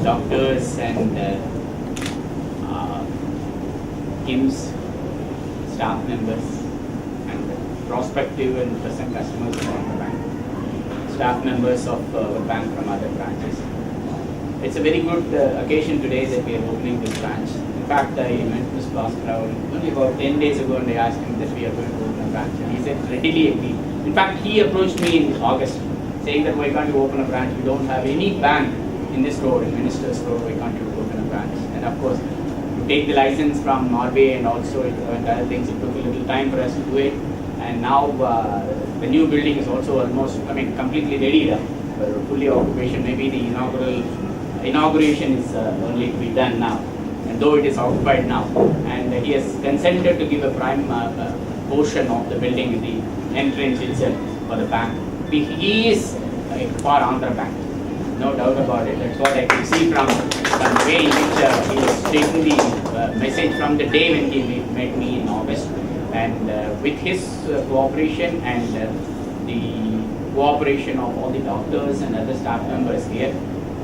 doctors and KIMS staff members and prospective and present customers of the bank, staff members of the bank from other branches. It's a very good occasion today that we are opening this branch. In fact, I met Mr. Bhaskar only about 10 days ago and I asked him that we are going to open a branch. And he said readily agreed. In fact, he approached me in August saying that why can't you open a branch? We don't have any bank in this road, in Minister's Road, why can't you open a branch? And of course, to take the license from RBI and also and other things, it took a little time for us to do it. And now the new building is also almost, completely ready for fully occupation. Maybe the inauguration is only to be done now, and though it is occupied now, and he has consented to give a prime portion of the building in the entrance itself for the bank. He is for Andhra Bank, no doubt about it. That's what I can see from the way in which he has taken the message from the day when he met me in August, and with his cooperation and the cooperation of all the doctors and other staff members here,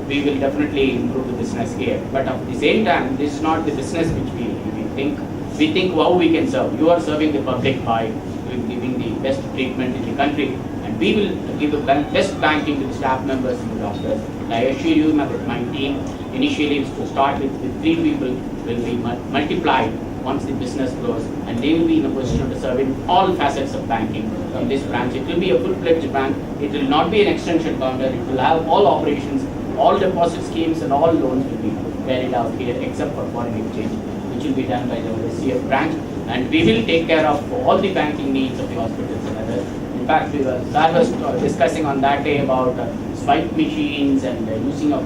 we will definitely improve the business here. But at the same time, this is not the business which we think. We think how we can serve. You are serving the public by giving the best treatment in the country, and we will give the best banking to the staff members and the doctors. And I assure you that my team initially is to start with 3 people, will be multiplied once the business grows, and they will be in a position to serve in all facets of banking from this branch. It will be a full-fledged bank. It will not be an extension counter. It will have all operations, all deposit schemes and all loans will be carried out here except for foreign exchange, which will be done by the SCF branch, and we will take care of all the banking needs of the hospitals and others. In fact, Sir was discussing on that day about swipe machines and using of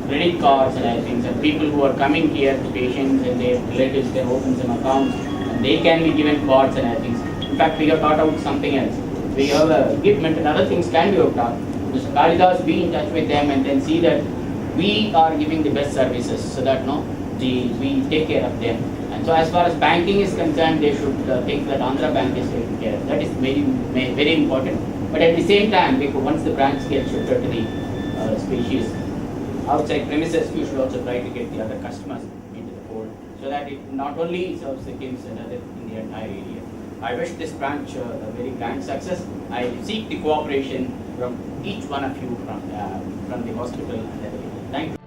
credit cards and other things, and people who are coming here, the patients and their relatives can open some accounts and they can be given cards and other things. In fact, we have thought out something else. We have a gift and other things can be worked out. Mr. Kalidas, be in touch with them and then see that we are giving the best services so that we take care of them. And so as far as banking is concerned, they should think that Andhra Bank is taking care of. That is very important. But at the same time, once the branch gets shifted to the species outside premises, you should also try to get the other customers into the fold so that it not only serves the KIMS and other in the entire area. I wish this branch a very grand success. I seek the cooperation from each one of you from the hospital and everything. Thank you.